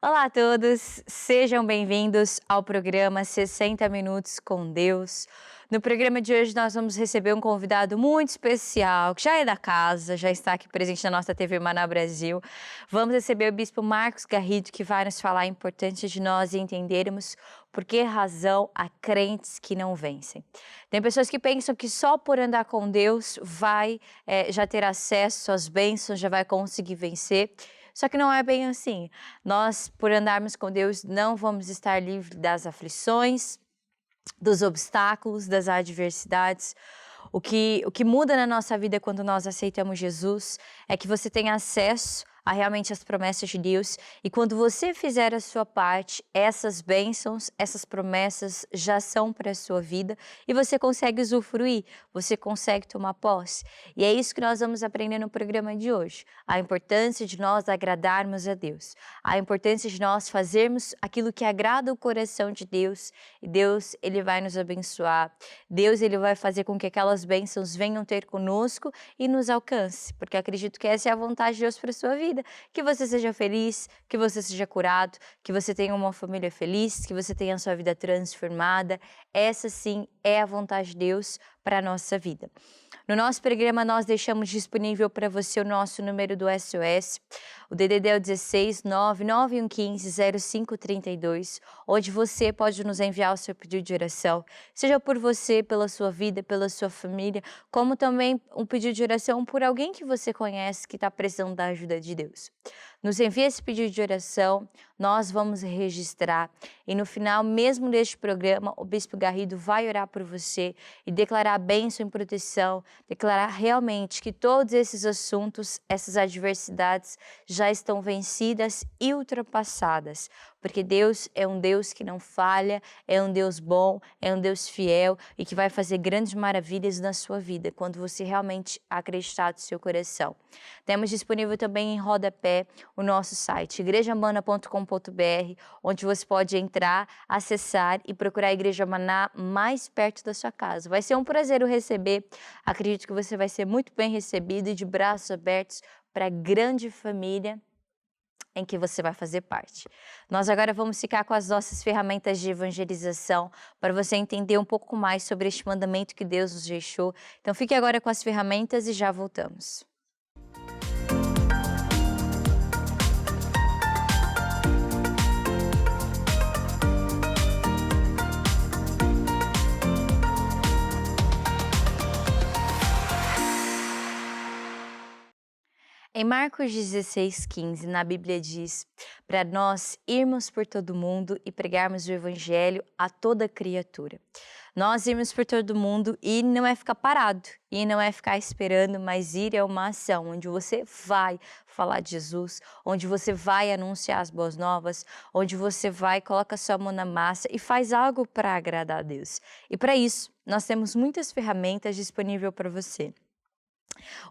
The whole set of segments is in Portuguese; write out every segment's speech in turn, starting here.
Olá a todos, sejam bem-vindos ao programa 60 Minutos com Deus. No programa de hoje nós vamos receber um convidado muito especial, que já é da casa, já está aqui presente na nossa TV Maná Brasil. Vamos receber o Bispo Marcos Garrido, que vai nos falar a importância de nós entendermos por que razão há crentes que não vencem. Tem pessoas que pensam que só por andar com Deus vai já ter acesso às bênçãos, já vai conseguir vencer. Só que não é bem assim. Nós, por andarmos com Deus, não vamos estar livres das aflições, dos obstáculos, das adversidades. O que muda na nossa vida quando nós aceitamos Jesus é que você tem acesso a realmente as promessas de Deus, e quando você fizer a sua parte, essas bênçãos, essas promessas já são para a sua vida e você consegue usufruir, você consegue tomar posse. E é isso que nós vamos aprender no programa de hoje, a importância de nós agradarmos a Deus, a importância de nós fazermos aquilo que agrada o coração de Deus, e Deus, Ele vai nos abençoar, Deus, Ele vai fazer com que aquelas bênçãos venham ter conosco e nos alcance, porque acredito que essa é a vontade de Deus para a sua vida, que você seja feliz, que você seja curado, que você tenha uma família feliz, que você tenha a sua vida transformada. Essa sim é a vontade de Deus para a nossa vida. No nosso programa, nós deixamos disponível para você o nosso número do SOS. O DDD é o 16 99115 0532, onde você pode nos enviar o seu pedido de oração, seja por você, pela sua vida, pela sua família, como também um pedido de oração por alguém que você conhece que está precisando da ajuda de Deus. Nos envie esse pedido de oração, nós vamos registrar e no final mesmo deste programa, o Bispo Garrido vai orar por você e declarar bênção e proteção, declarar realmente que todos esses assuntos, essas adversidades já estão vencidas e ultrapassadas, porque Deus é um Deus que não falha, é um Deus bom, é um Deus fiel e que vai fazer grandes maravilhas na sua vida, quando você realmente acreditar do seu coração. Temos disponível também em rodapé o nosso site, igrejamana.com.br, onde você pode entrar, acessar e procurar a Igreja Maná mais perto da sua casa. Vai ser um prazer o receber, acredito que você vai ser muito bem recebido e de braços abertos para a grande família em que você vai fazer parte. Nós agora vamos ficar com as nossas ferramentas de evangelização para você entender um pouco mais sobre este mandamento que Deus nos deixou. Então fique agora com as ferramentas e já voltamos. Em Marcos 16,15, na Bíblia diz para nós irmos por todo mundo e pregarmos o Evangelho a toda criatura. Nós irmos por todo mundo e não é ficar parado, e não é ficar esperando, mas ir é uma ação onde você vai falar de Jesus, onde você vai anunciar as boas novas, onde você vai, coloca sua mão na massa e faz algo para agradar a Deus. E para isso, nós temos muitas ferramentas disponíveis para você.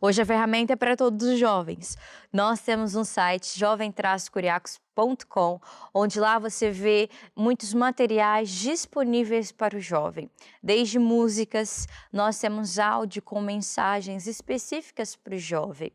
Hoje a ferramenta é para todos os jovens. Nós temos um site jovem-curiacos.com, onde lá você vê muitos materiais disponíveis para o jovem. Desde músicas, nós temos áudio com mensagens específicas para o jovem.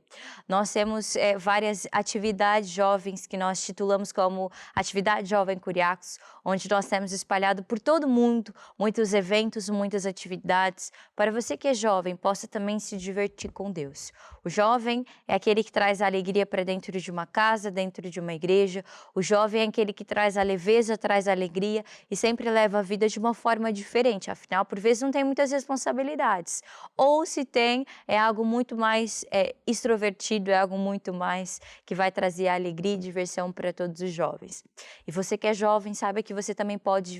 Nós temos várias atividades jovens que nós titulamos como Atividade Jovem Curiacos, onde nós temos espalhado por todo mundo muitos eventos, muitas atividades, para você que é jovem possa também se divertir com Deus. O jovem é aquele que traz a alegria para dentro de uma casa, dentro de uma igreja. O jovem é aquele que traz a leveza, traz a alegria e sempre leva a vida de uma forma diferente. Afinal, por vezes não tem muitas responsabilidades. Ou se tem, é algo muito mais extrovertido, é algo muito mais que vai trazer alegria e diversão para todos os jovens. E você que é jovem, sabe que você também pode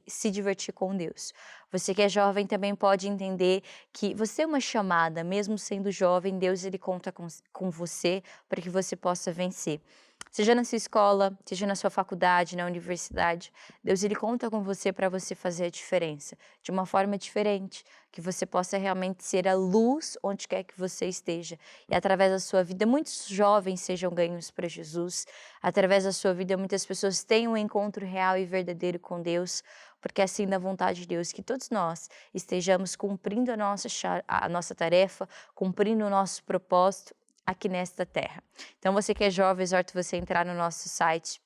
se divertir com Deus. Você que é jovem também pode entender que você é uma chamada, mesmo sendo jovem, Deus ele conta com você para que você possa vencer. Seja na sua escola, seja na sua faculdade, na universidade, Deus ele conta com você para você fazer a diferença, de uma forma diferente, que você possa realmente ser a luz onde quer que você esteja. E através da sua vida, muitos jovens sejam ganhos para Jesus, através da sua vida, muitas pessoas tenham um encontro real e verdadeiro com Deus, porque é assim da vontade de Deus, que todos nós estejamos cumprindo a nossa tarefa, cumprindo o nosso propósito aqui nesta terra. Então, você que é jovem, exorto você a entrar no nosso site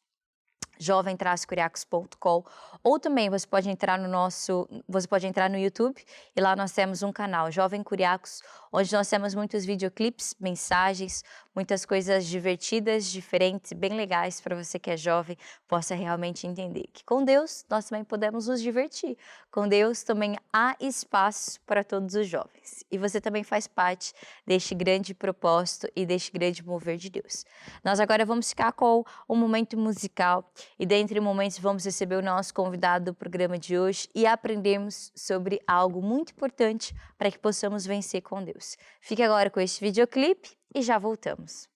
jovem-curiacos.com, ou também você pode entrar no YouTube, e lá nós temos um canal, Jovem Curiacos, onde nós temos muitos videoclipes, mensagens, muitas coisas divertidas, diferentes, bem legais para você que é jovem, possa realmente entender que com Deus nós também podemos nos divertir. Com Deus também há espaço para todos os jovens. E você também faz parte deste grande propósito e deste grande mover de Deus. Nós agora vamos ficar com um momento musical e dentre momentos vamos receber o nosso convidado do programa de hoje e aprendermos sobre algo muito importante para que possamos vencer com Deus. Fique agora com este videoclipe e já voltamos.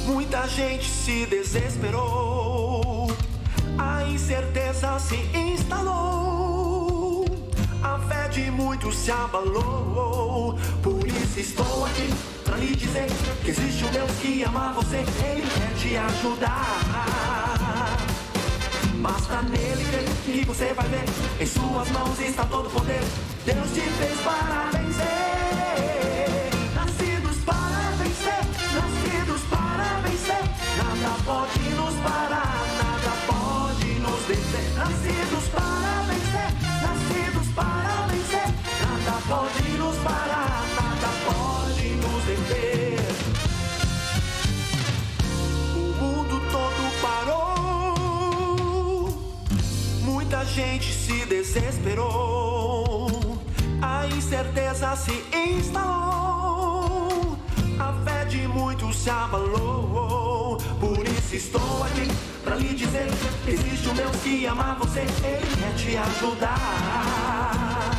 Muita gente se desesperou, a incerteza se instalou, a fé de muitos se abalou. Por isso estou aqui pra lhe dizer que existe um Deus que ama você, Ele quer te ajudar. Basta nele crer que você vai ver, em suas mãos está todo o poder. Deus te fez para vencer. Nada pode nos parar, nada pode nos deter. Nascidos para vencer, nascidos para vencer. Nada pode nos parar, nada pode nos deter. O mundo todo parou, muita gente se desesperou, a incerteza se instalou, a fé de muitos se abalou. Por isso estou aqui pra lhe dizer que existe um Deus que ama você, Ele quer te ajudar.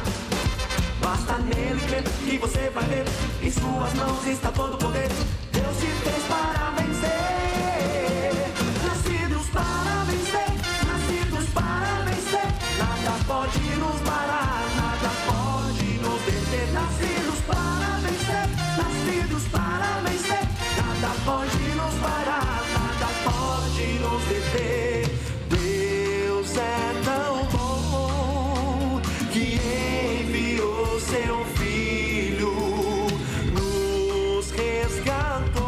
Basta nele crer que você vai ver, em suas mãos está todo o poder. Deus te fez para vencer. Nascidos para vencer, nascidos para vencer. Nada pode nos parar, nada pode nos deter. Nascidos para vencer, nascidos para vencer. Nada pode nos parar, nos deter. Deus é tão bom que enviou seu Filho, nos resgatou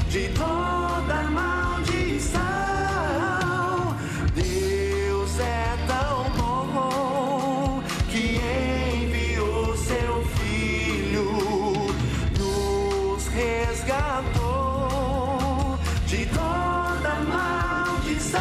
de toda maldição. Deus é tão bom que enviou seu Filho, nos resgatou de toda maldição.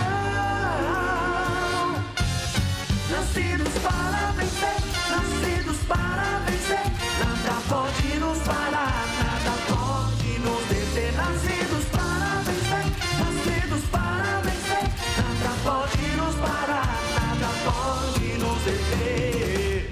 Nascidos para vencer, nascidos para vencer. Nada pode nos parar, nada pode nos deter. Nascidos para vencer, nascidos para vencer. Nada pode nos parar, nada pode nos deter.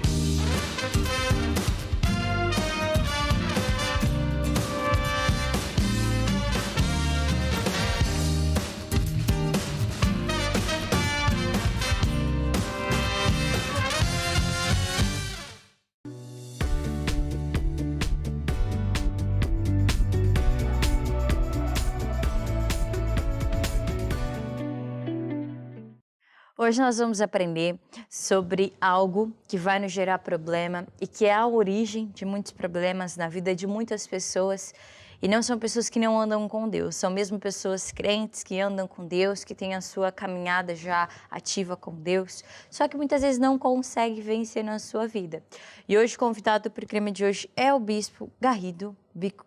Hoje nós vamos aprender sobre algo que vai nos gerar problema e que é a origem de muitos problemas na vida de muitas pessoas. E não são pessoas que não andam com Deus, são mesmo pessoas crentes que andam com Deus, que têm a sua caminhada já ativa com Deus, só que muitas vezes não conseguem vencer na sua vida. E hoje o convidado do programa de hoje é o Bispo Garrido,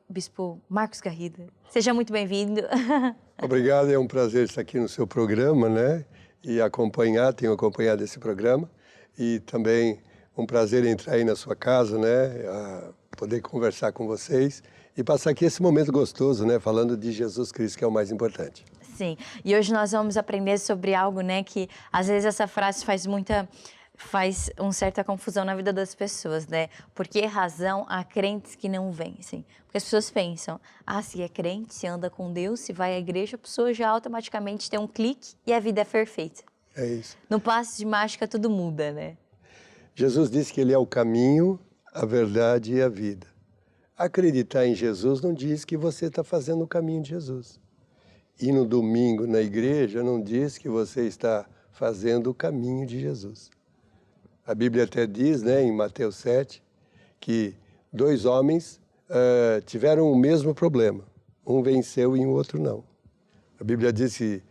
Bispo Marcos Garrido. Seja muito bem-vindo. Obrigado, é um prazer estar aqui no seu programa, né? E tenho acompanhado esse programa. E também um prazer entrar aí na sua casa, né? Poder conversar com vocês e passar aqui esse momento gostoso, né? Falando de Jesus Cristo, que é o mais importante. Sim, e hoje nós vamos aprender sobre algo, né? Que às vezes essa frase faz uma certa confusão na vida das pessoas, né? Por que razão há crentes que não vencem? Porque as pessoas pensam, se é crente, se anda com Deus, se vai à igreja, a pessoa já automaticamente tem um clique e a vida é perfeita. É isso. No passe de mágica tudo muda, né? Jesus disse que Ele é o caminho, a verdade e a vida. Acreditar em Jesus não diz que você está fazendo o caminho de Jesus. E no domingo na igreja não diz que você está fazendo o caminho de Jesus. A Bíblia até diz, né, em Mateus 7, que 2 homens tiveram o mesmo problema. Um venceu e o outro não. A Bíblia diz que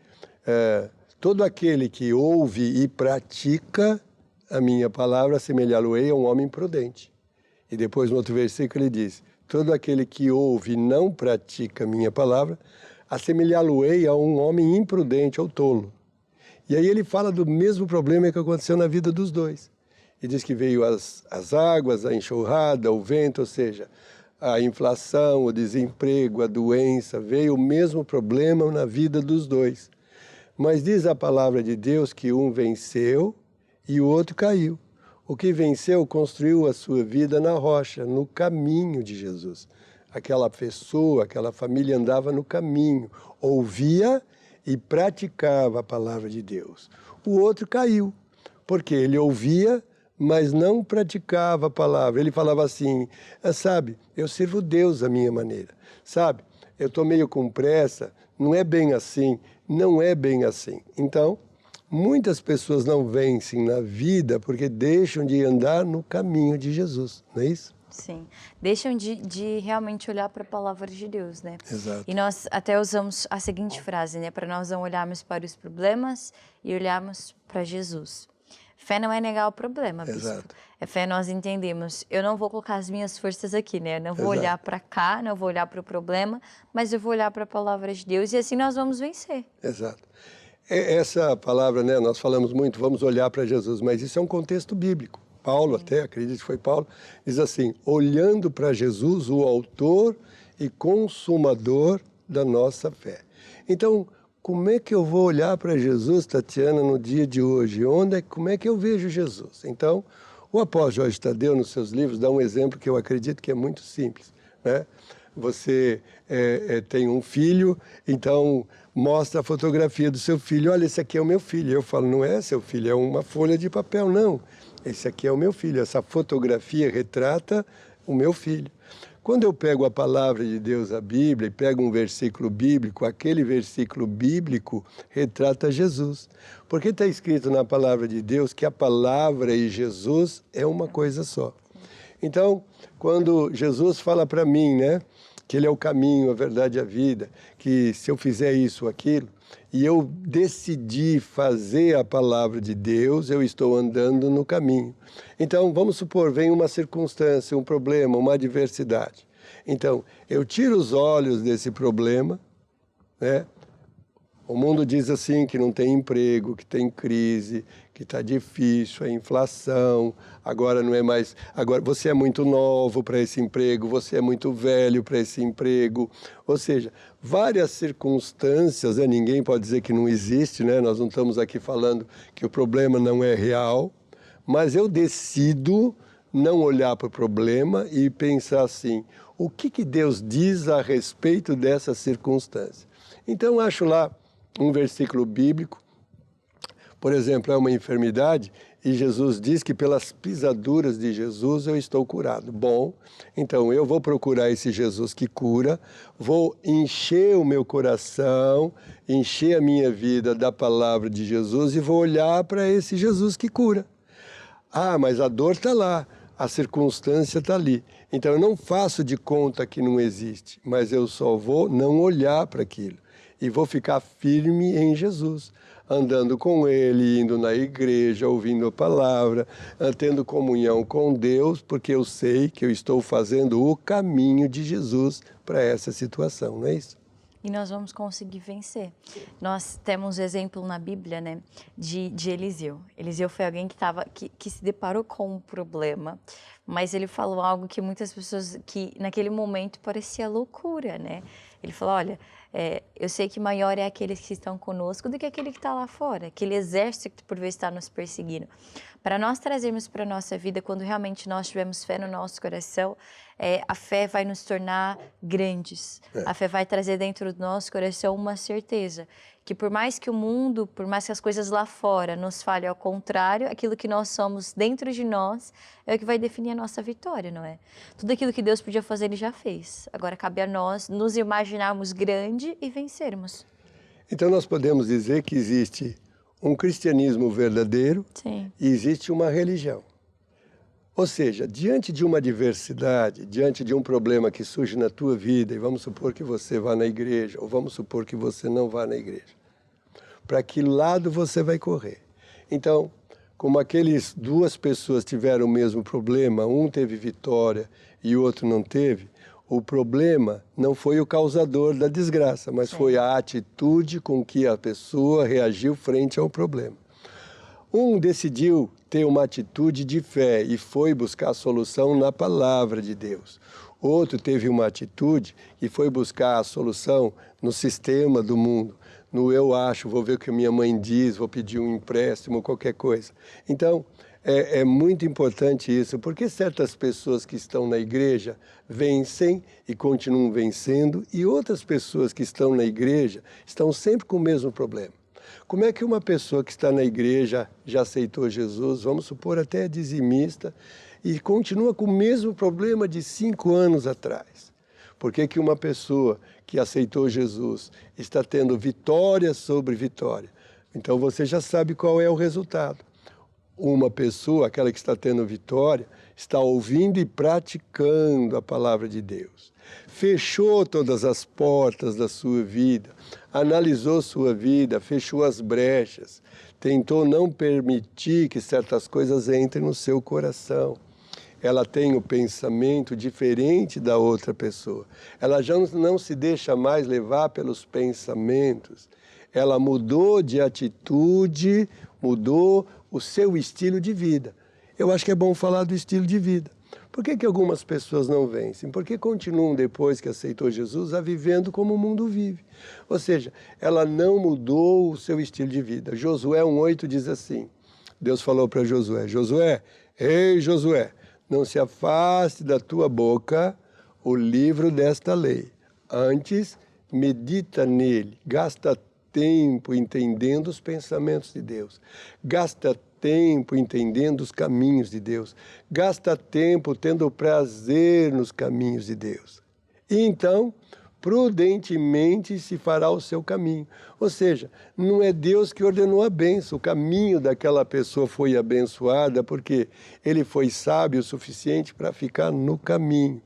todo aquele que ouve e pratica a minha palavra, assemelhá-lo-ei a um homem prudente. E depois no outro versículo ele diz, todo aquele que ouve e não pratica a minha palavra, assemelhá-lo-ei a um homem imprudente ou tolo. E aí ele fala do mesmo problema que aconteceu na vida dos dois. E diz que veio as águas, a enxurrada, o vento, ou seja, a inflação, o desemprego, a doença, veio o mesmo problema na vida dos dois. Mas diz a palavra de Deus que um venceu e o outro caiu. O que venceu construiu a sua vida na rocha, no caminho de Jesus. Aquela pessoa, aquela família andava no caminho, ouvia e praticava a palavra de Deus. O outro caiu, porque ele ouvia, mas não praticava a palavra. Ele falava assim, sabe, eu sirvo Deus à minha maneira. Sabe, eu estou meio com pressa, não é bem assim, não é bem assim. Então, muitas pessoas não vencem na vida porque deixam de andar no caminho de Jesus, não é isso? Sim, deixam de realmente olhar para a palavra de Deus, né? Exato. E nós até usamos a seguinte frase, né? Para nós não olharmos para os problemas e olharmos para Jesus. Fé não é negar o problema, bispo. Exato. É fé nós entendemos. Eu não vou colocar as minhas forças aqui, né? Eu não vou olhar para cá, não vou olhar para o problema, mas eu vou olhar para a palavra de Deus e assim nós vamos vencer. Exato. Essa palavra, né, nós falamos muito, vamos olhar para Jesus, mas isso é um contexto bíblico. Paulo, até, acredito que foi Paulo, diz assim, olhando para Jesus, o autor e consumador da nossa fé. Então, como é que eu vou olhar para Jesus, Tatiana, no dia de hoje? Como é que eu vejo Jesus? Então, o apóstolo Jorge Tadeu, nos seus livros, dá um exemplo que eu acredito que é muito simples, né? Você tem um filho, então mostra a fotografia do seu filho. Olha, esse aqui é o meu filho. Eu falo, não é seu filho, é uma folha de papel. Não, esse aqui é o meu filho. Essa fotografia retrata o meu filho. Quando eu pego a palavra de Deus, a Bíblia, e pego um versículo bíblico, aquele versículo bíblico retrata Jesus. Porque está escrito na palavra de Deus que a palavra e Jesus é uma coisa só. Então, quando Jesus fala para mim, né, que Ele é o caminho, a verdade e a vida, que se eu fizer isso ou aquilo, e eu decidi fazer a palavra de Deus, eu estou andando no caminho. Então, vamos supor, vem uma circunstância, um problema, uma adversidade. Então, eu tiro os olhos desse problema, né? O mundo diz assim que não tem emprego, que tem crise, que está difícil, a inflação, agora não é mais... Agora você é muito novo para esse emprego, você é muito velho para esse emprego. Ou seja, várias circunstâncias, né? Ninguém pode dizer que não existe, né? Nós não estamos aqui falando que o problema não é real, mas eu decido não olhar para o problema e pensar assim, o que Deus diz a respeito dessa circunstância? Então, acho lá um versículo bíblico, por exemplo, é uma enfermidade e Jesus diz que pelas pisaduras de Jesus eu estou curado. Bom, então eu vou procurar esse Jesus que cura, vou encher o meu coração, encher a minha vida da palavra de Jesus e vou olhar para esse Jesus que cura. Ah, mas a dor está lá, a circunstância está ali. Então eu não faço de conta que não existe, mas eu só vou não olhar para aquilo. E vou ficar firme em Jesus, andando com Ele, indo na igreja, ouvindo a palavra, tendo comunhão com Deus, porque eu sei que eu estou fazendo o caminho de Jesus para essa situação, não é isso? E nós vamos conseguir vencer. Nós temos exemplo na Bíblia, né, de Eliseu. Eliseu foi alguém que se deparou com um problema, mas ele falou algo que muitas pessoas, que naquele momento parecia loucura, né? Ele falou, olha, eu sei que maior é aqueles que estão conosco do que aquele que está lá fora, aquele exército que por vezes está nos perseguindo. Para nós trazermos para a nossa vida, quando realmente nós tivermos fé no nosso coração, a fé vai nos tornar grandes. A fé vai trazer dentro do nosso coração uma certeza Que por mais que o mundo, por mais que as coisas lá fora nos falem ao contrário, aquilo que nós somos dentro de nós é o que vai definir a nossa vitória, não é? Tudo aquilo que Deus podia fazer, Ele já fez. Agora cabe a nós nos imaginarmos grande e vencermos. Então nós podemos dizer que existe um cristianismo verdadeiro Sim. e existe uma religião. Ou seja, diante de uma adversidade, diante de um problema que surge na tua vida, e vamos supor que você vá na igreja, ou vamos supor que você não vá na igreja, para que lado você vai correr? Então, como aqueles duas pessoas tiveram o mesmo problema, um teve vitória e o outro não teve, o problema não foi o causador da desgraça, mas foi a atitude com que a pessoa reagiu frente ao problema. Um decidiu ter uma atitude de fé e foi buscar a solução na palavra de Deus. Outro teve uma atitude e foi buscar a solução no sistema do mundo. No eu acho, vou ver o que minha mãe diz, vou pedir um empréstimo, qualquer coisa. Então, é muito importante isso, porque certas pessoas que estão na igreja vencem e continuam vencendo, e outras pessoas que estão na igreja estão sempre com o mesmo problema. Como é que uma pessoa que está na igreja já aceitou Jesus, vamos supor até dizimista, e continua com o mesmo problema de 5 anos atrás? Por que que uma pessoa que aceitou Jesus está tendo vitória sobre vitória? Então você já sabe qual é o resultado. Uma pessoa, aquela que está tendo vitória, está ouvindo e praticando a palavra de Deus. Fechou todas as portas da sua vida, analisou sua vida, fechou as brechas, tentou não permitir que certas coisas entrem no seu coração. Ela tem o pensamento diferente da outra pessoa. Ela já não se deixa mais levar pelos pensamentos. Ela mudou de atitude, mudou o seu estilo de vida. Eu acho que é bom falar do estilo de vida. Por que que algumas pessoas não vencem? Porque continuam, depois que aceitou Jesus, a vivendo como o mundo vive. Ou seja, ela não mudou o seu estilo de vida. Josué 1,8 diz assim, Deus falou para Josué, Josué, ei Josué, não se afaste da tua boca o livro desta lei. Antes, medita nele, gasta tempo entendendo os pensamentos de Deus. Gasta tempo entendendo os caminhos de Deus. Gasta tempo tendo prazer nos caminhos de Deus. E então, prudentemente se fará o seu caminho. Ou seja, não é Deus que ordenou a bênção. O caminho daquela pessoa foi abençoada porque ele foi sábio o suficiente para ficar no caminho.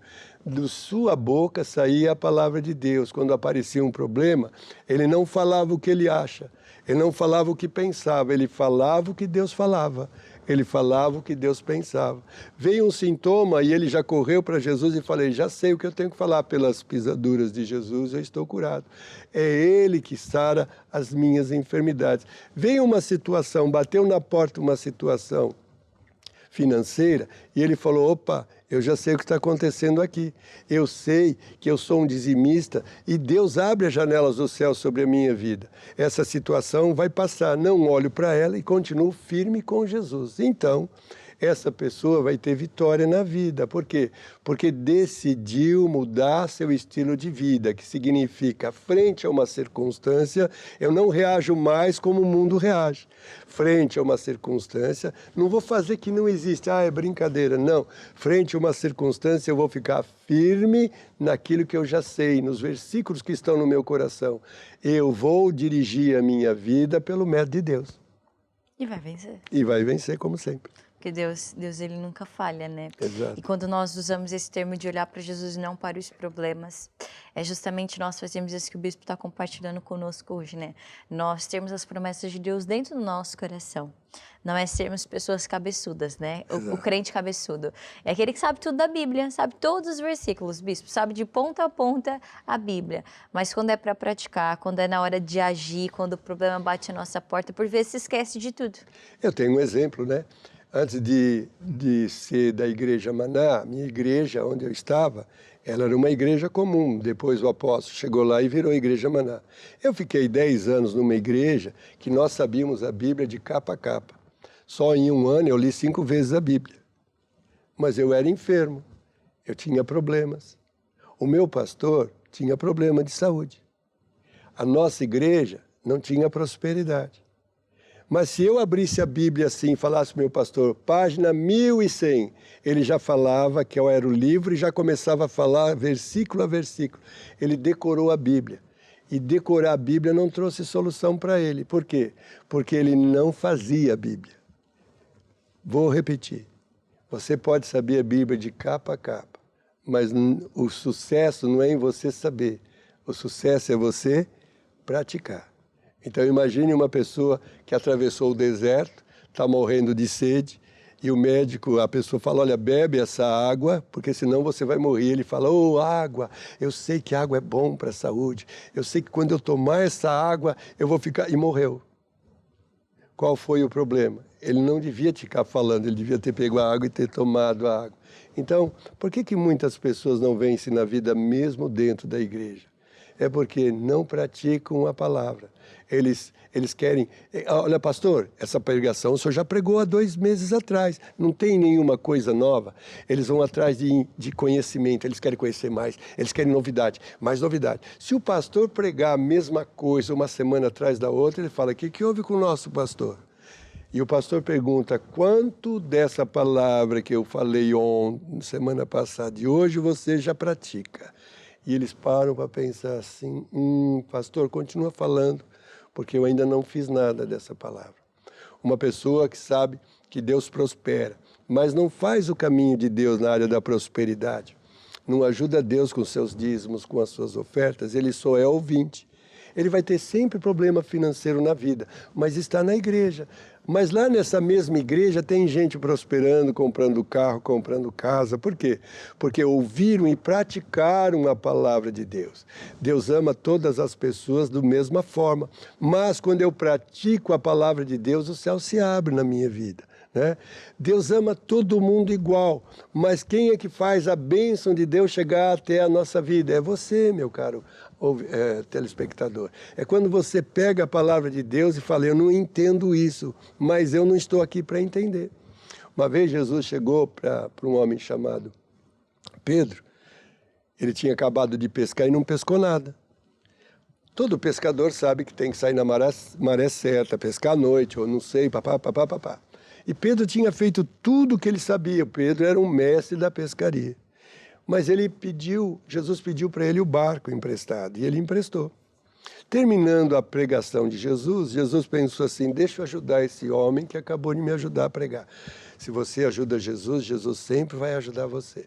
Da sua boca saía a palavra de Deus. Quando aparecia um problema, ele não falava o que ele acha, ele não falava o que pensava, ele falava o que Deus falava, ele falava o que Deus pensava. Veio um sintoma e ele já correu para Jesus e falou, já sei o que eu tenho que falar, pelas pisaduras de Jesus eu estou curado. É ele que sara as minhas enfermidades. Veio uma situação, bateu na porta uma situação financeira e ele falou, opa, eu já sei o que está acontecendo aqui. Eu sei que eu sou um dizimista e Deus abre as janelas do céu sobre a minha vida. Essa situação vai passar. Não olho para ela e continuo firme com Jesus. Então, essa pessoa vai ter vitória na vida. Por quê? Porque decidiu mudar seu estilo de vida, que significa, frente a uma circunstância, eu não reajo mais como o mundo reage. Frente a uma circunstância, não vou fazer que não existe, é brincadeira, não. Frente a uma circunstância, eu vou ficar firme naquilo que eu já sei, nos versículos que estão no meu coração. Eu vou dirigir a minha vida pelo método de Deus. E vai vencer. E vai vencer, como sempre. Porque Deus ele nunca falha, né? Exato. E quando nós usamos esse termo de olhar para Jesus e não para os problemas, é justamente nós fazemos isso que o bispo está compartilhando conosco hoje, né? Nós temos as promessas de Deus dentro do nosso coração. Não é sermos pessoas cabeçudas, né? O crente cabeçudo. É aquele que sabe tudo da Bíblia, sabe todos os versículos, bispo, sabe de ponta a ponta a Bíblia. Mas quando é para praticar, quando é na hora de agir, quando o problema bate a nossa porta, por vezes se esquece de tudo. Eu tenho um exemplo, né? Antes de ser da Igreja Maná, minha igreja, onde eu estava, ela era uma igreja comum. Depois o apóstolo chegou lá e virou a Igreja Maná. Eu fiquei 10 anos numa igreja que nós sabíamos a Bíblia de capa a capa. Só em um ano eu li 5 vezes a Bíblia. Mas eu era enfermo, eu tinha problemas. O meu pastor tinha problema de saúde. A nossa igreja não tinha prosperidade. Mas se eu abrisse a Bíblia assim e falasse, meu pastor, página 1100, ele já falava que eu era o livro e já começava a falar versículo a versículo. Ele decorou a Bíblia. E decorar a Bíblia não trouxe solução para ele. Por quê? Porque ele não fazia a Bíblia. Vou repetir. Você pode saber a Bíblia de capa a capa, mas o sucesso não é em você saber. O sucesso é você praticar. Então imagine uma pessoa que atravessou o deserto, está morrendo de sede, e o médico, a pessoa fala, olha, bebe essa água, porque senão você vai morrer. Ele fala, água, eu sei que água é bom para a saúde, eu sei que quando eu tomar essa água, eu vou ficar... E morreu. Qual foi o problema? Ele não devia ficar falando, ele devia ter pego a água e ter tomado a água. Então, por que muitas pessoas não vencem na vida mesmo dentro da igreja? É porque não praticam a palavra. Eles querem... Olha, pastor, essa pregação o senhor já pregou há 2 meses atrás. Não tem nenhuma coisa nova. Eles vão atrás de conhecimento, eles querem conhecer mais, eles querem novidade, mais novidade. Se o pastor pregar a mesma coisa uma semana atrás da outra, ele fala, o que houve com o nosso pastor? E o pastor pergunta, quanto dessa palavra que eu falei semana passada e hoje você já pratica? E eles param para pensar assim, pastor, continua falando, porque eu ainda não fiz nada dessa palavra. Uma pessoa que sabe que Deus prospera, mas não faz o caminho de Deus na área da prosperidade, não ajuda Deus com seus dízimos, com as suas ofertas, ele só é ouvinte. Ele vai ter sempre problema financeiro na vida, mas está na igreja. Mas lá nessa mesma igreja tem gente prosperando, comprando carro, comprando casa. Por quê? Porque ouviram e praticaram a palavra de Deus. Deus ama todas as pessoas da mesma forma. Mas quando eu pratico a palavra de Deus, o céu se abre na minha vida. Né? Deus ama todo mundo igual, mas quem é que faz a bênção de Deus chegar até a nossa vida? É você, meu caro telespectador. É quando você pega a palavra de Deus e fala, eu não entendo isso, mas eu não estou aqui para entender. Uma vez Jesus chegou para um homem chamado Pedro, ele tinha acabado de pescar e não pescou nada. Todo pescador sabe que tem que sair na maré certa, pescar à noite, ou não sei, papá. E Pedro tinha feito tudo o que ele sabia. Pedro era um mestre da pescaria. Mas Jesus pediu para ele o barco emprestado, e ele emprestou. Terminando a pregação de Jesus, Jesus pensou assim, deixa eu ajudar esse homem que acabou de me ajudar a pregar. Se você ajuda Jesus, Jesus sempre vai ajudar você.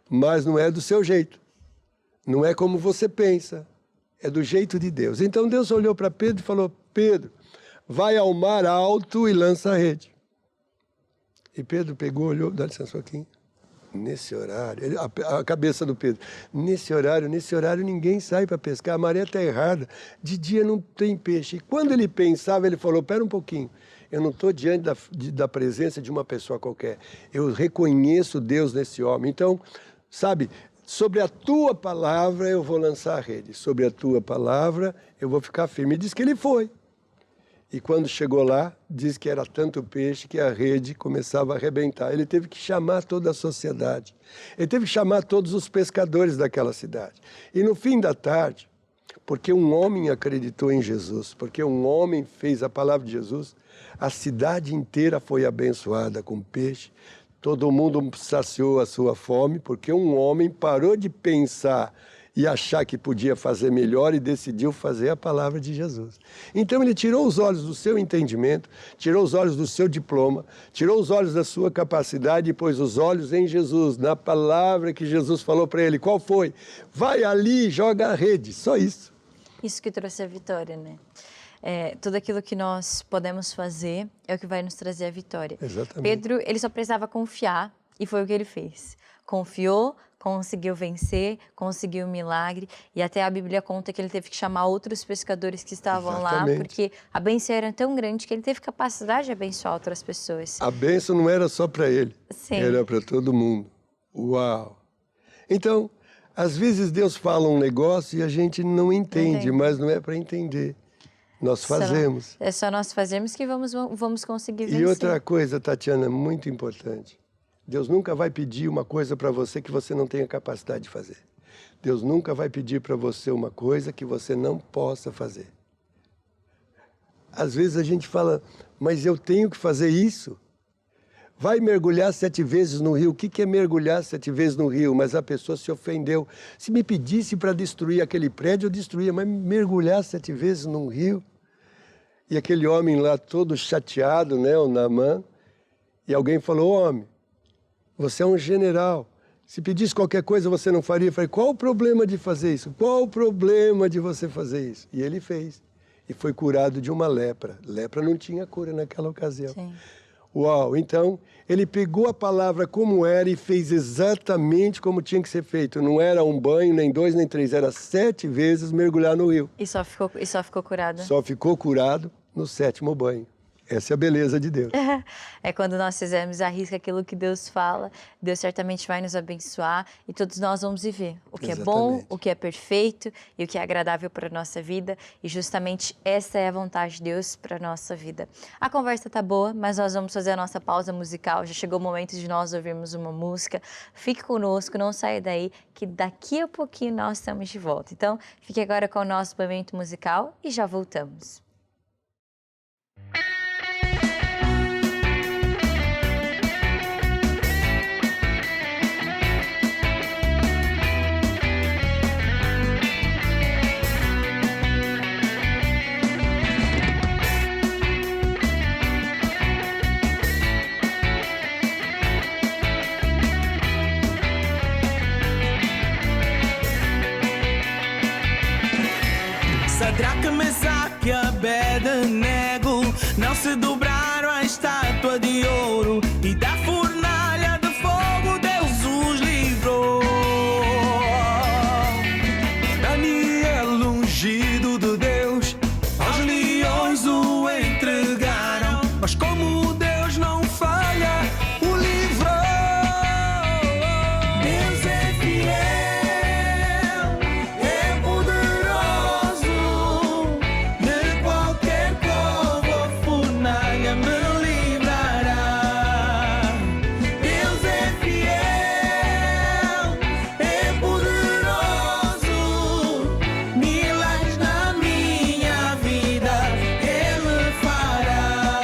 Mas não é do seu jeito, não é como você pensa, é do jeito de Deus. Então Deus olhou para Pedro e falou, Pedro, vai ao mar alto e lança a rede. E Pedro pegou, olhou, dá licença um pouquinho. Nesse horário, a cabeça do Pedro, nesse horário ninguém sai para pescar, a maré está errada, de dia não tem peixe. E quando ele pensava, ele falou, espera um pouquinho, eu não estou diante da presença de uma pessoa qualquer, eu reconheço Deus nesse homem. Então, sabe, sobre a tua palavra eu vou lançar a rede, sobre a tua palavra eu vou ficar firme. E diz que ele foi. E quando chegou lá, diz que era tanto peixe que a rede começava a arrebentar. Ele teve que chamar toda a sociedade. Ele teve que chamar todos os pescadores daquela cidade. E no fim da tarde, porque um homem acreditou em Jesus, porque um homem fez a palavra de Jesus, a cidade inteira foi abençoada com peixe. Todo mundo saciou a sua fome, porque um homem parou de pensar e achar que podia fazer melhor e decidiu fazer a palavra de Jesus. Então ele tirou os olhos do seu entendimento, tirou os olhos do seu diploma, tirou os olhos da sua capacidade e pôs os olhos em Jesus, na palavra que Jesus falou para ele. Qual foi? Vai ali e joga a rede, só isso. Isso que trouxe a vitória, né? Tudo aquilo que nós podemos fazer é o que vai nos trazer a vitória. Exatamente. Pedro, ele só precisava confiar e foi o que ele fez. Confiou, conseguiu vencer, conseguiu um milagre, e até a Bíblia conta que ele teve que chamar outros pescadores que estavam Exatamente. lá, porque a bênção era tão grande que ele teve capacidade de abençoar outras pessoas. A bênção não era só para ele, Sim. Era para todo mundo. Uau! Então, às vezes Deus fala um negócio e a gente não entende, mas não é para entender. Nós fazemos. É só nós fazermos que vamos conseguir vencer. E outra coisa, Tatiana, muito importante. Deus nunca vai pedir uma coisa para você que você não tenha capacidade de fazer. Deus nunca vai pedir para você uma coisa que você não possa fazer. Às vezes a gente fala, mas eu tenho que fazer isso? Vai mergulhar 7 vezes no rio. O que é mergulhar 7 vezes no rio? Mas a pessoa se ofendeu. Se me pedisse para destruir aquele prédio, eu destruía. Mas mergulhar 7 vezes num rio? E aquele homem lá todo chateado, né, o Naamã. E alguém falou, homem, você é um general. Se pedisse qualquer coisa, você não faria. Eu falei, qual o problema de fazer isso? Qual o problema de você fazer isso? E ele fez. E foi curado de uma lepra. Lepra não tinha cura naquela ocasião. Sim. Uau, então ele pegou a palavra como era e fez exatamente como tinha que ser feito. Não era um banho, nem 2, nem 3, era 7 vezes mergulhar no rio. E só ficou curado. Só ficou curado no 7º banho. Essa é a beleza de Deus. É quando nós fizermos a risca aquilo que Deus fala, Deus certamente vai nos abençoar e todos nós vamos viver o que é bom, Exatamente. o que é perfeito e o que é agradável para a nossa vida. E justamente essa é a vontade de Deus para a nossa vida. A conversa tá boa, mas nós vamos fazer a nossa pausa musical. Já chegou o momento de nós ouvirmos uma música. Fique conosco, não saia daí, que daqui a pouquinho nós estamos de volta. Então, fique agora com o nosso momento musical e já voltamos. Sadraque, Mesaque e Abednego não se dobraram à estátua de ouro, e da fornalha de fogo Deus os livrou. Daniel, ungido de Deus, aos leões o entregaram, mas como Deus não falha, o livrou. Deus é fiel, é poderoso, de qualquer cova ou fornalha me livrará. Deus é fiel, é poderoso, milagres na minha vida Ele fará.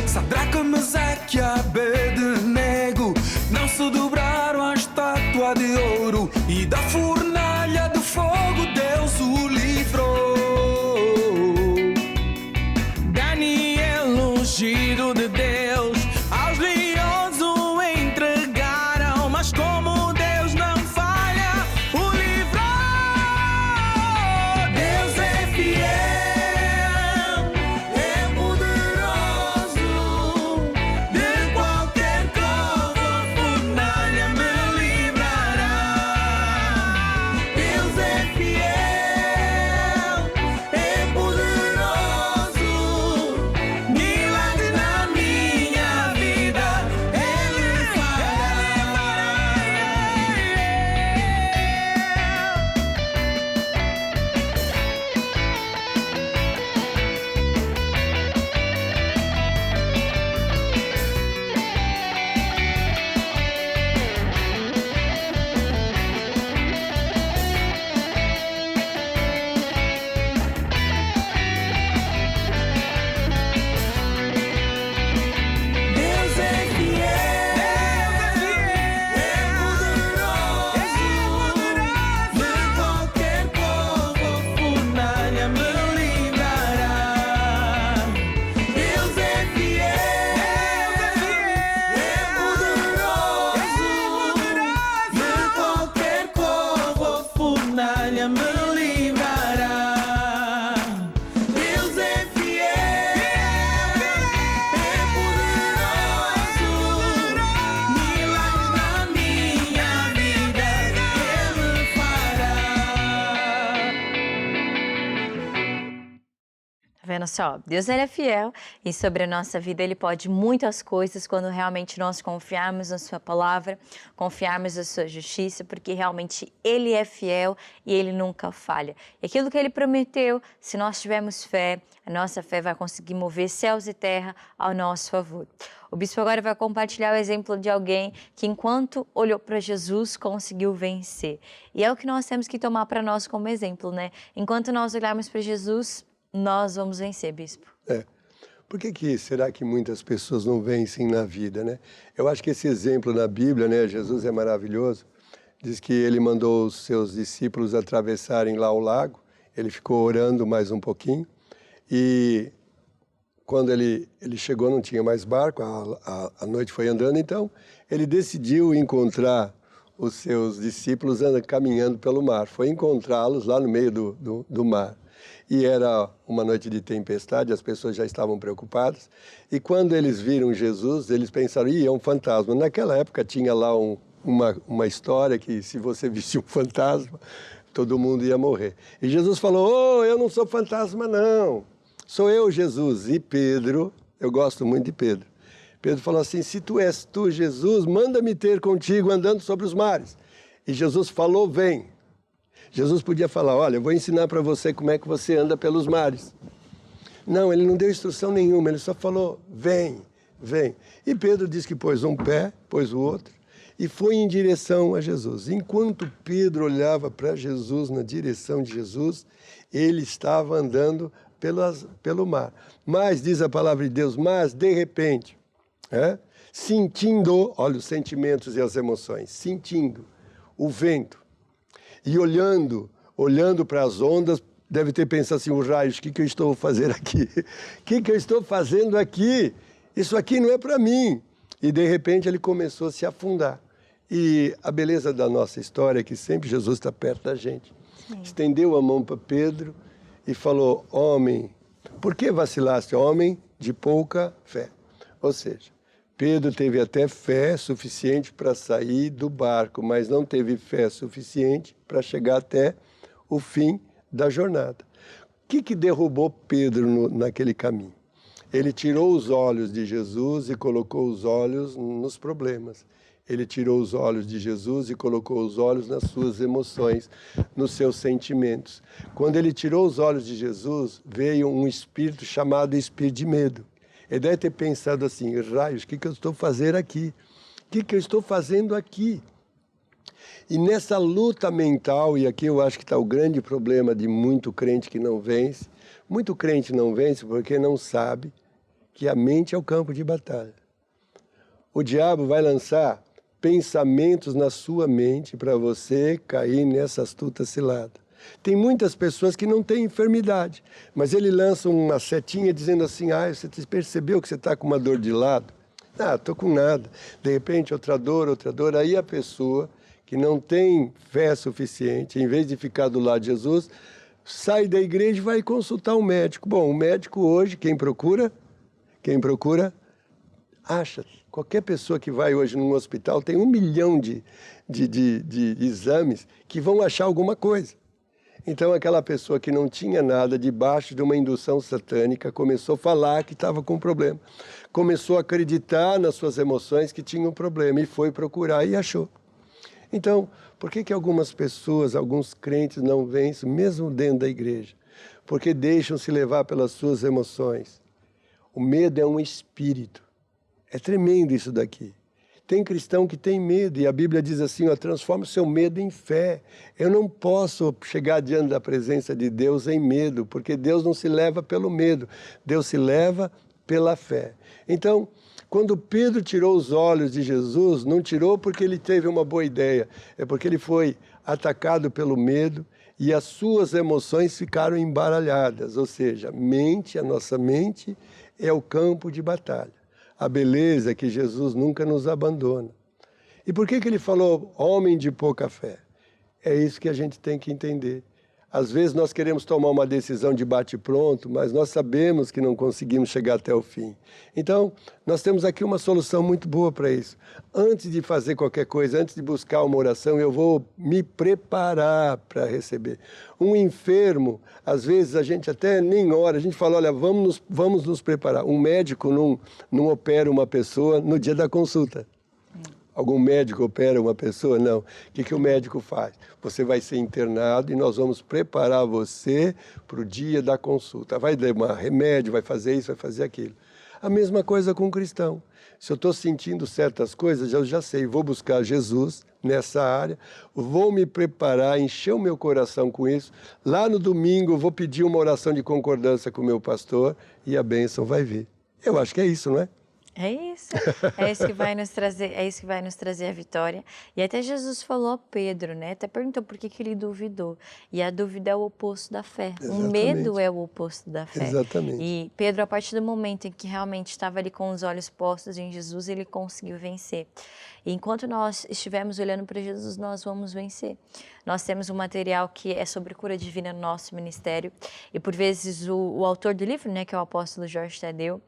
Sadraque, Mesaque e Abednego não se dobraram à estátua de ouro, e da fornalha de fogo Deus o livrou. Daniel, ungido de Deus, aos leões o entregaram, mas como Deus não falha, o livrou. Deus é fiel, é poderoso, de qualquer cova ou fornalha me livrará. Deus é fiel, é poderoso, milagres na minha vida Ele fará. Deus é fiel, é poderoso, de qualquer cova ou fornalha me livrará. Deus é fiel, é poderoso, de qualquer cova ou fornalha me livrará. Deus é fiel, é poderoso, milagres na minha vida Ele fará. Tá vendo só? Deus ele é fiel e sobre a nossa vida Ele pode muitas coisas quando realmente nós confiarmos na Sua palavra, confiarmos na Sua justiça, porque realmente Ele é fiel e Ele nunca falha. E aquilo que Ele prometeu, se nós tivermos fé, a nossa fé vai conseguir mover céus e terra ao nosso favor. O bispo agora vai compartilhar o exemplo de alguém que, enquanto olhou para Jesus, conseguiu vencer. E é o que nós temos que tomar para nós como exemplo, né? Enquanto nós olharmos para Jesus, nós vamos vencer, bispo. Por que será que muitas pessoas não vencem na vida, né? Eu acho que esse exemplo na Bíblia, né, Jesus é maravilhoso. Diz que ele mandou os seus discípulos atravessarem lá o lago. Ele ficou orando mais um pouquinho. E quando ele chegou, não tinha mais barco, a noite foi andando. Então, ele decidiu encontrar os seus discípulos caminhando pelo mar. Foi encontrá-los lá no meio do mar. E era uma noite de tempestade, as pessoas já estavam preocupadas. E quando eles viram Jesus, eles pensaram, é um fantasma. Naquela época tinha lá uma história que se você visse um fantasma, todo mundo ia morrer. E Jesus falou, eu não sou fantasma não, sou eu, Jesus. E Pedro, eu gosto muito de Pedro. Pedro falou assim, se tu és tu, Jesus, manda-me ter contigo andando sobre os mares. E Jesus falou, vem. Jesus podia falar, olha, eu vou ensinar para você como é que você anda pelos mares. Não, ele não deu instrução nenhuma, ele só falou, vem, vem. E Pedro disse que pôs um pé, pôs o outro, e foi em direção a Jesus. Enquanto Pedro olhava para Jesus, na direção de Jesus, ele estava andando pelo mar. Mas, diz a palavra de Deus, mas de repente, sentindo, olha os sentimentos e as emoções, sentindo o vento, e olhando para as ondas, deve ter pensado assim, o raios, o que eu estou fazendo aqui? O que eu estou fazendo aqui? Isso aqui não é para mim. E de repente ele começou a se afundar. E a beleza da nossa história é que sempre Jesus está perto da gente. Sim. Estendeu a mão para Pedro e falou, homem, por que vacilaste, homem de pouca fé? Ou seja, Pedro teve até fé suficiente para sair do barco, mas não teve fé suficiente para chegar até o fim da jornada. O que derrubou Pedro naquele caminho? Ele tirou os olhos de Jesus e colocou os olhos nos problemas. Ele tirou os olhos de Jesus e colocou os olhos nas suas emoções, nos seus sentimentos. Quando ele tirou os olhos de Jesus, veio um espírito chamado espírito de medo. Ele deve ter pensado assim, raios, o que eu estou fazendo aqui? O que eu estou fazendo aqui? E nessa luta mental, e aqui eu acho que está o grande problema de muito crente que não vence, muito crente não vence porque não sabe que a mente é o campo de batalha. O diabo vai lançar pensamentos na sua mente para você cair nessa astuta cilada. Tem muitas pessoas que não têm enfermidade, mas ele lança uma setinha dizendo assim, você percebeu que você está com uma dor de lado? Estou com nada. De repente, outra dor. Aí a pessoa que não tem fé suficiente, em vez de ficar do lado de Jesus, sai da igreja e vai consultar um médico. Bom, o médico hoje, quem procura, acha. Qualquer pessoa que vai hoje num hospital tem 1 milhão de exames que vão achar alguma coisa. Então, aquela pessoa que não tinha nada, debaixo de uma indução satânica, começou a falar que estava com problema. Começou a acreditar nas suas emoções que tinha um problema e foi procurar e achou. Então, por que algumas pessoas, alguns crentes não vencem, mesmo dentro da igreja? Porque deixam se levar pelas suas emoções. O medo é um espírito. É tremendo isso daqui. Tem cristão que tem medo, e a Bíblia diz assim, transforma o seu medo em fé. Eu não posso chegar diante da presença de Deus em medo, porque Deus não se leva pelo medo, Deus se leva pela fé. Então, quando Pedro tirou os olhos de Jesus, não tirou porque ele teve uma boa ideia, é porque ele foi atacado pelo medo e as suas emoções ficaram embaralhadas, ou seja, a nossa mente é o campo de batalha. A beleza é que Jesus nunca nos abandona. E por que ele falou homem de pouca fé? É isso que a gente tem que entender. Às vezes nós queremos tomar uma decisão de bate-pronto, mas nós sabemos que não conseguimos chegar até o fim. Então, nós temos aqui uma solução muito boa para isso. Antes de fazer qualquer coisa, antes de buscar uma oração, eu vou me preparar para receber. Um enfermo, às vezes a gente até nem ora, a gente fala, olha, vamos nos preparar. Um médico não opera uma pessoa no dia da consulta. Algum médico opera uma pessoa? Não. O que o médico faz? Você vai ser internado e nós vamos preparar você para o dia da consulta. Vai dar remédio, vai fazer isso, vai fazer aquilo. A mesma coisa com o cristão. Se eu estou sentindo certas coisas, eu já sei, vou buscar Jesus nessa área, vou me preparar, encher o meu coração com isso. Lá no domingo eu vou pedir uma oração de concordância com o meu pastor e a bênção vai vir. Eu acho que é isso, não é? É isso que vai nos trazer, é isso que vai nos trazer a vitória. E até Jesus falou a Pedro, né? Até perguntou por que ele duvidou. E a dúvida é o oposto da fé. Exatamente. O medo é o oposto da fé. Exatamente. E Pedro, a partir do momento em que realmente estava ali com os olhos postos em Jesus, ele conseguiu vencer. E enquanto nós estivermos olhando para Jesus, nós vamos vencer. Nós temos um material que é sobre cura divina no nosso ministério. E por vezes o autor do livro, né, que é o apóstolo Jorge Tadeu,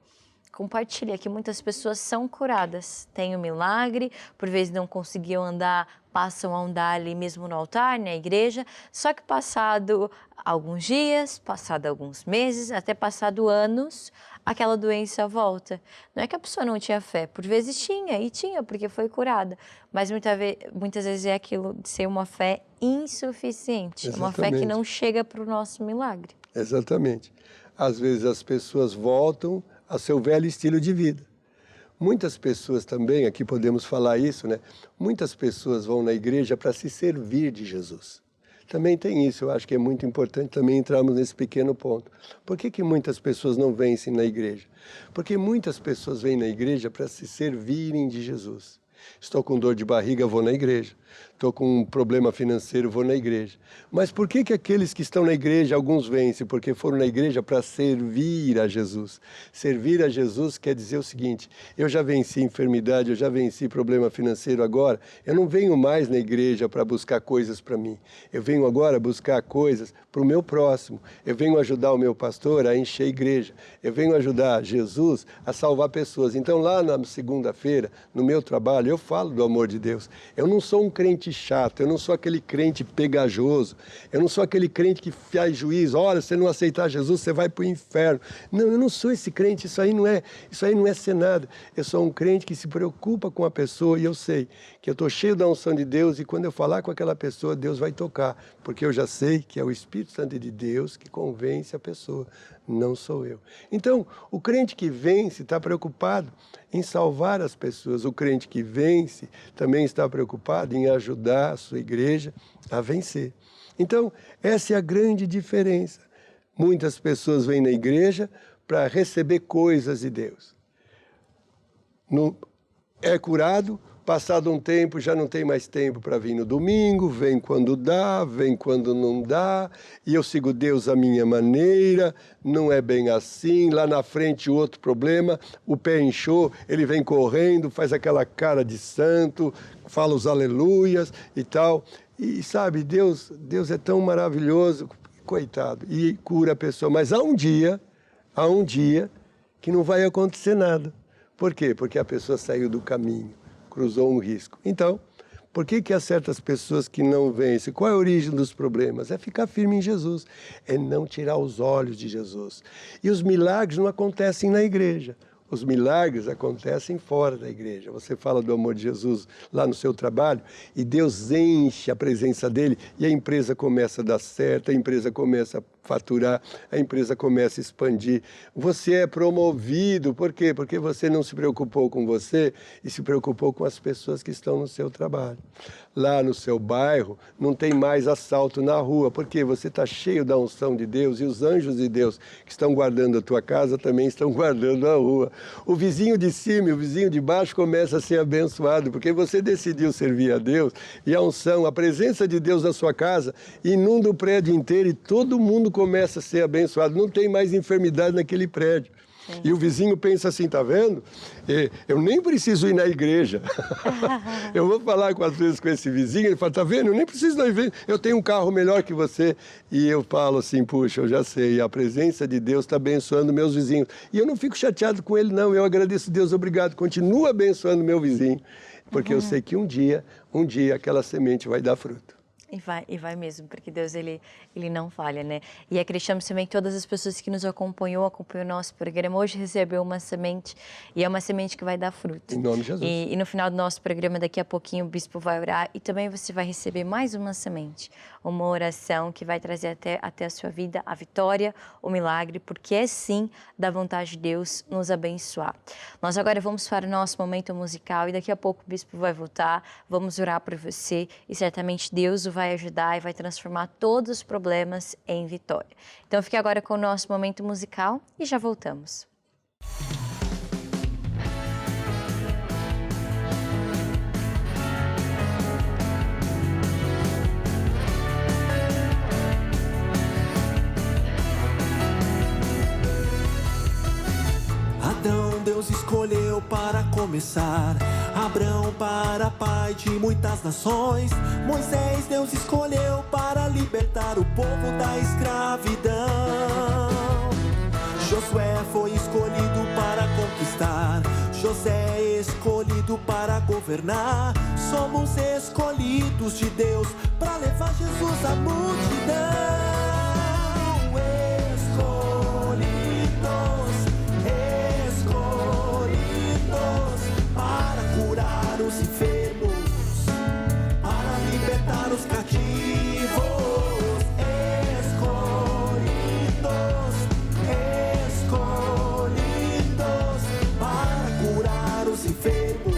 compartilha que muitas pessoas são curadas, têm um milagre, por vezes não conseguiam andar, passam a andar ali mesmo no altar, na igreja, só que passado alguns dias, passado alguns meses, até passado anos, aquela doença volta. Não é que a pessoa não tinha fé, por vezes tinha, porque foi curada, mas muitas vezes é aquilo de ser uma fé insuficiente, uma fé que não chega para o nosso milagre. Exatamente. Às vezes as pessoas voltam a seu velho estilo de vida. Muitas pessoas também, aqui podemos falar isso, né? Muitas pessoas vão na igreja para se servir de Jesus. Também tem isso, eu acho que é muito importante também entrarmos nesse pequeno ponto. Por que muitas pessoas não vencem na igreja? Porque muitas pessoas vêm na igreja para se servirem de Jesus. Estou com dor de barriga, vou na igreja. Estou com um problema financeiro, vou na igreja. Mas por que aqueles que estão na igreja, alguns vencem? Porque foram na igreja para servir a Jesus. Servir a Jesus quer dizer o seguinte: eu já venci enfermidade, eu já venci problema financeiro agora, eu não venho mais na igreja para buscar coisas para mim. Eu venho agora buscar coisas para o meu próximo. Eu venho ajudar o meu pastor a encher a igreja. Eu venho ajudar Jesus a salvar pessoas. Então lá na segunda-feira, no meu trabalho, eu falo do amor de Deus. Eu não sou um crente chato, eu não sou aquele crente pegajoso, eu não sou aquele crente que faz juízo, olha, se você não aceitar Jesus, você vai para o inferno. Não, eu não sou esse crente, isso aí não é ser nada. Eu sou um crente que se preocupa com a pessoa e eu sei que eu estou cheio da unção de Deus e quando eu falar com aquela pessoa, Deus vai tocar, porque eu já sei que é o Espírito Santo de Deus que convence a pessoa, não sou eu. Então, o crente que vence está preocupado em salvar as pessoas, o crente que vence também está preocupado em ajudar a sua igreja a vencer. Então, essa é a grande diferença. Muitas pessoas vêm na igreja para receber coisas de Deus. É curado, passado um tempo, já não tem mais tempo para vir no domingo, vem quando dá, vem quando não dá, e eu sigo Deus à minha maneira, não é bem assim, lá na frente outro problema, o pé inchou, ele vem correndo, faz aquela cara de santo, fala os aleluias e tal, e sabe, Deus é tão maravilhoso, coitado, e cura a pessoa, mas há um dia que não vai acontecer nada. Por quê? Porque a pessoa saiu do caminho, cruzou um risco. Então, por que há certas pessoas que não vencem? Qual é a origem dos problemas? É ficar firme em Jesus, é não tirar os olhos de Jesus. E os milagres não acontecem na igreja. Os milagres acontecem fora da igreja. Você fala do amor de Jesus lá no seu trabalho e Deus enche a presença dele e a empresa começa a dar certo, a empresa começa a faturar, a empresa começa a expandir. Você é promovido. Por quê? Porque você não se preocupou com você e se preocupou com as pessoas que estão no seu trabalho. Lá no seu bairro não tem mais assalto na rua, porque você está cheio da unção de Deus e os anjos de Deus que estão guardando a tua casa também estão guardando a rua. O vizinho de cima e o vizinho de baixo começa a ser abençoado, porque você decidiu servir a Deus e a unção, a presença de Deus na sua casa inunda o prédio inteiro e todo mundo começa a ser abençoado. Não tem mais enfermidade naquele prédio. Sim. E o vizinho pensa assim, tá vendo? Eu nem preciso ir na igreja. Eu vou falar às vezes com esse vizinho, ele fala, tá vendo? Eu nem preciso ir na igreja. Eu tenho um carro melhor que você. E eu falo assim, puxa, eu já sei, a presença de Deus está abençoando meus vizinhos. E eu não fico chateado com ele, não. Eu agradeço a Deus, obrigado. Continua abençoando meu vizinho. Porque eu sei que um dia aquela semente vai dar fruto. E vai mesmo, porque Deus, ele não falha, né? E acreditamos também que todas as pessoas que nos acompanhou o nosso programa, hoje recebeu uma semente, e é uma semente que vai dar fruto. Em nome de Jesus. E no final do nosso programa, daqui a pouquinho, o bispo vai orar, e também você vai receber mais uma semente, uma oração que vai trazer até a sua vida a vitória, o milagre, porque é sim da vontade de Deus nos abençoar. Nós agora vamos para o nosso momento musical, e daqui a pouco o bispo vai voltar, vamos orar por você, e certamente Deus o vai ajudar e vai transformar todos os problemas em vitória. Então fique agora com o nosso momento musical e já voltamos. Adão Deus escolheu para começar, Abraão para pai de muitas nações, Moisés Deus escolheu para libertar o povo da escravidão, Josué foi escolhido para conquistar, José escolhido para governar, somos escolhidos de Deus para levar Jesus à multidão. Os enfermos, para libertar os cativos, escolhidos, para curar os enfermos,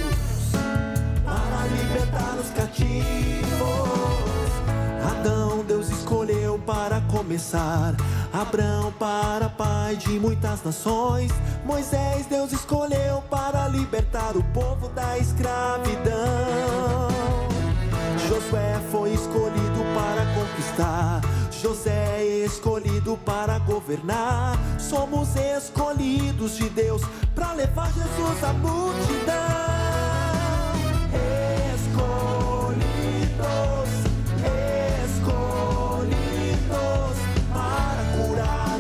para libertar os cativos. Adão Deus escolheu para começar, Abraão para pai de muitas nações, Moisés Deus escolheu para libertar o povo da escravidão, Josué foi escolhido para conquistar, José escolhido para governar, somos escolhidos de Deus para levar Jesus à multidão.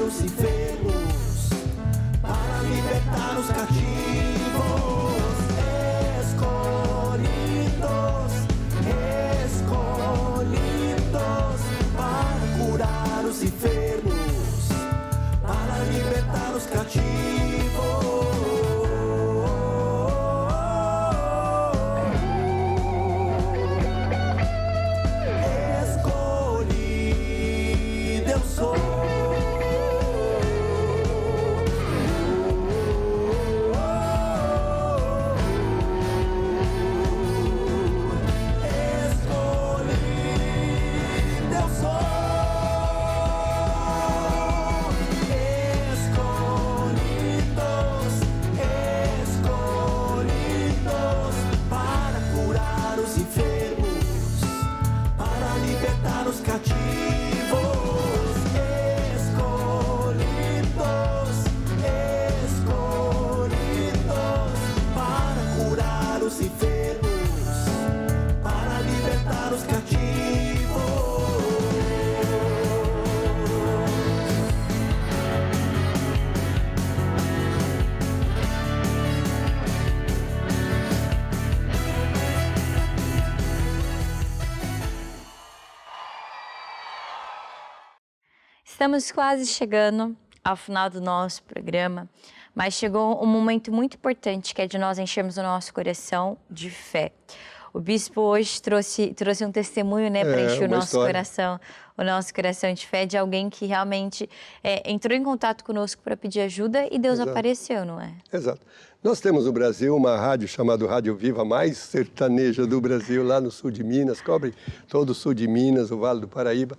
Os enfermos, para libertar os cativos, escolhidos, para curar os enfermos, para libertar os cativos. Escolhido eu sou. Os cativos, escolhidos, para curar os enfermos, para libertar os cativos. Estamos quase chegando ao final do nosso programa, mas chegou um momento muito importante, que é de nós enchermos o nosso coração de fé. O bispo hoje trouxe um testemunho, né, para encher o nosso coração de fé, de alguém que realmente entrou em contato conosco para pedir ajuda e Deus apareceu, não é? Exato. Nós temos no Brasil uma rádio chamada Rádio Viva, a mais sertaneja do Brasil, lá no sul de Minas, cobre todo o sul de Minas, o Vale do Paraíba.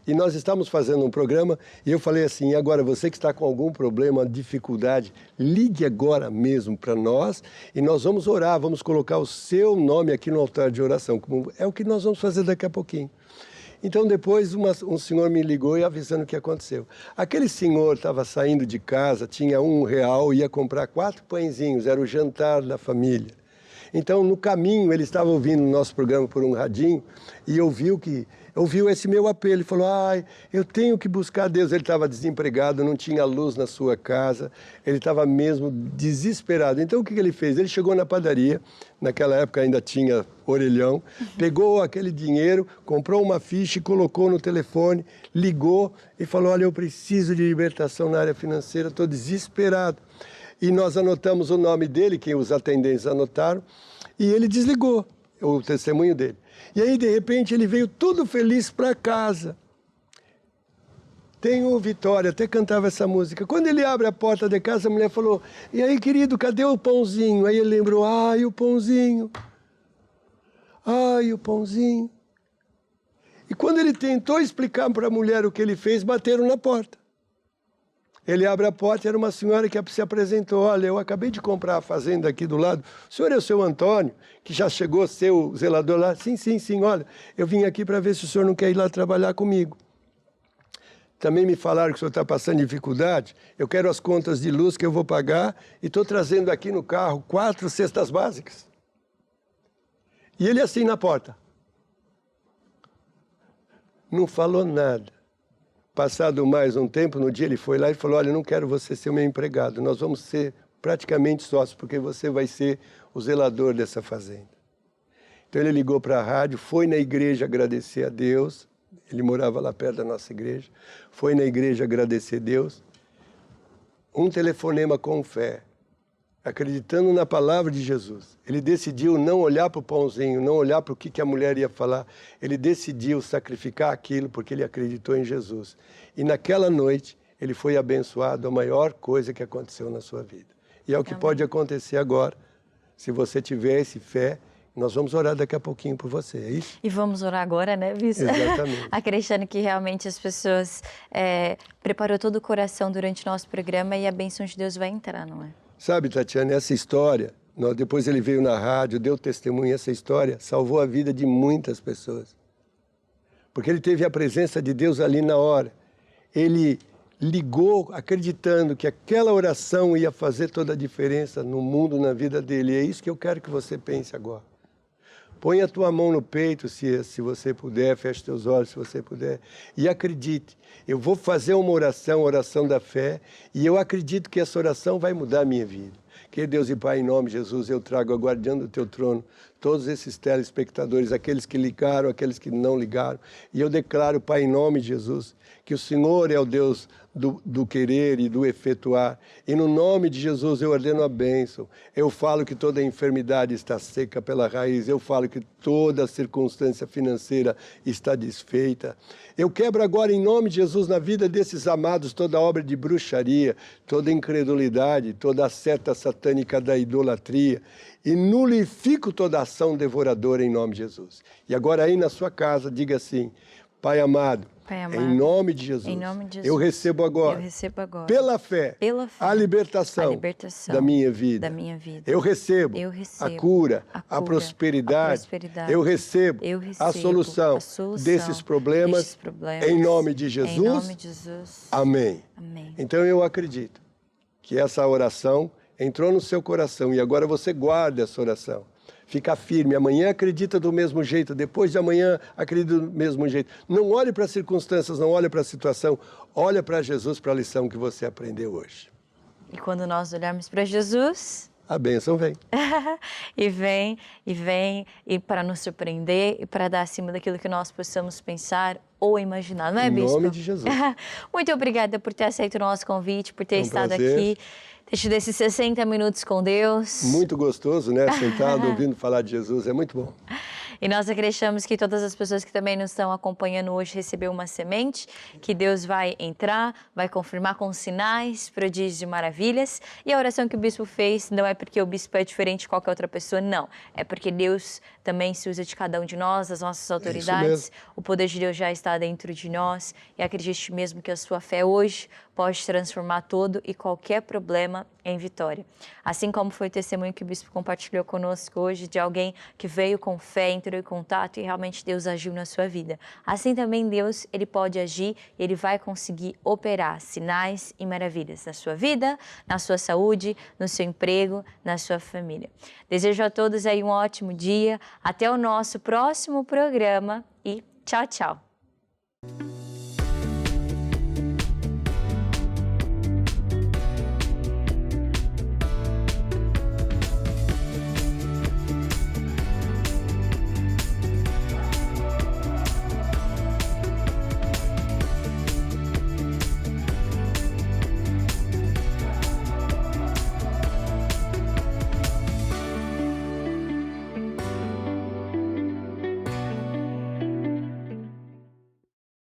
E nós estamos fazendo um programa e eu falei assim, agora você que está com algum problema, dificuldade, ligue agora mesmo para nós e nós vamos orar, vamos colocar o seu nome aqui no altar de oração, como é o que nós vamos fazer daqui a pouquinho. Então depois um senhor me ligou e avisando o que aconteceu. Aquele senhor estava saindo de casa, tinha R$1, ia comprar 4 pãezinhos, era o jantar da família. Então, no caminho, ele estava ouvindo o nosso programa por um radinho e ouviu esse meu apelo e falou, eu tenho que buscar Deus. Ele estava desempregado, não tinha luz na sua casa, ele estava mesmo desesperado. Então, o que ele fez? Ele chegou na padaria, naquela época ainda tinha orelhão, pegou aquele dinheiro, comprou uma ficha e colocou no telefone, ligou e falou, olha, eu preciso de libertação na área financeira, estou desesperado. E nós anotamos o nome dele, que os atendentes anotaram, e ele desligou o testemunho dele. E aí, de repente, ele veio todo feliz para casa. Tenho Vitória, até cantava essa música. Quando ele abre a porta de casa, a mulher falou, e aí, querido, cadê o pãozinho? Aí ele lembrou, o pãozinho. O pãozinho. E quando ele tentou explicar para a mulher o que ele fez, bateram na porta. Ele abre a porta, era uma senhora que se apresentou. Olha, eu acabei de comprar a fazenda aqui do lado. O senhor é o seu Antônio, que já chegou a ser o zelador lá? Sim, olha, eu vim aqui para ver se o senhor não quer ir lá trabalhar comigo. Também me falaram que o senhor está passando dificuldade. Eu quero as contas de luz que eu vou pagar e estou trazendo aqui no carro 4 cestas básicas. E ele assim na porta. Não falou nada. Passado mais um tempo, no dia ele foi lá e falou, olha, eu não quero você ser o meu empregado, nós vamos ser praticamente sócios, porque você vai ser o zelador dessa fazenda. Então ele ligou para a rádio, foi na igreja agradecer a Deus, ele morava lá perto da nossa igreja, foi na igreja agradecer a Deus, um telefonema com fé, acreditando na palavra de Jesus. Ele decidiu não olhar para o pãozinho, não olhar para o que a mulher ia falar. Ele decidiu sacrificar aquilo porque ele acreditou em Jesus. E naquela noite, ele foi abençoado, a maior coisa que aconteceu na sua vida. E é o que pode acontecer agora, se você tiver essa fé. Nós vamos orar daqui a pouquinho por você, é isso? E vamos orar agora, né, Bispo? Exatamente. Acreditando que realmente as pessoas preparou todo o coração durante o nosso programa e a bênção de Deus vai entrar, não é? Sabe, Tatiana, essa história, depois ele veio na rádio, deu testemunho, essa história salvou a vida de muitas pessoas. Porque ele teve a presença de Deus ali na hora. Ele ligou acreditando que aquela oração ia fazer toda a diferença no mundo, na vida dele. E é isso que eu quero que você pense agora. Põe a tua mão no peito, se você puder, feche teus olhos se você puder, e acredite. Eu vou fazer uma oração da fé, e eu acredito que essa oração vai mudar a minha vida. Que Deus e Pai, em nome de Jesus, eu trago aguardando o teu trono todos esses telespectadores, aqueles que ligaram, aqueles que não ligaram, e eu declaro, Pai, em nome de Jesus, que o Senhor é o Deus do querer e do efetuar. E no nome de Jesus eu ordeno a bênção. Eu falo que toda enfermidade está seca pela raiz. Eu falo que toda circunstância financeira está desfeita. Eu quebro agora em nome de Jesus na vida desses amados toda obra de bruxaria, toda incredulidade, toda a seta satânica da idolatria. E nulifico toda ação devoradora em nome de Jesus. E agora aí na sua casa diga assim, Pai amado, em nome de Jesus, eu recebo agora, pela fé, a libertação da minha vida. Eu recebo a cura, a prosperidade. Eu recebo a solução desses problemas, em nome de Jesus. Amém. Então eu acredito que essa oração entrou no seu coração e agora você guarda essa oração. Fica firme, amanhã acredita do mesmo jeito, depois de amanhã acredita do mesmo jeito. Não olhe para as circunstâncias, não olhe para a situação, olha para Jesus, para a lição que você aprendeu hoje. E quando nós olharmos para Jesus, a bênção vem. e para nos surpreender e para dar acima daquilo que nós possamos pensar ou imaginar, não é, Bispo? Em nome de Jesus. Muito obrigada por ter aceito o nosso convite, por ter estado aqui. Deixa desses 60 minutos com Deus. Muito gostoso, né? Sentado, ouvindo falar de Jesus, é muito bom. E nós acreditamos que todas as pessoas que também nos estão acompanhando hoje recebeu uma semente, que Deus vai entrar, vai confirmar com sinais, prodígios e maravilhas. E a oração que o Bispo fez não é porque o Bispo é diferente de qualquer outra pessoa, não. É porque Deus também se usa de cada um de nós, das nossas autoridades. O poder de Deus já está dentro de nós. E acredite mesmo que a sua fé hoje pode transformar todo e qualquer problema em vitória. Assim como foi o testemunho que o bispo compartilhou conosco hoje, de alguém que veio com fé, entrou em contato e realmente Deus agiu na sua vida. Assim também Deus, Ele pode agir, Ele vai conseguir operar sinais e maravilhas na sua vida, na sua saúde, no seu emprego, na sua família. Desejo a todos aí um ótimo dia, até o nosso próximo programa e tchau, tchau!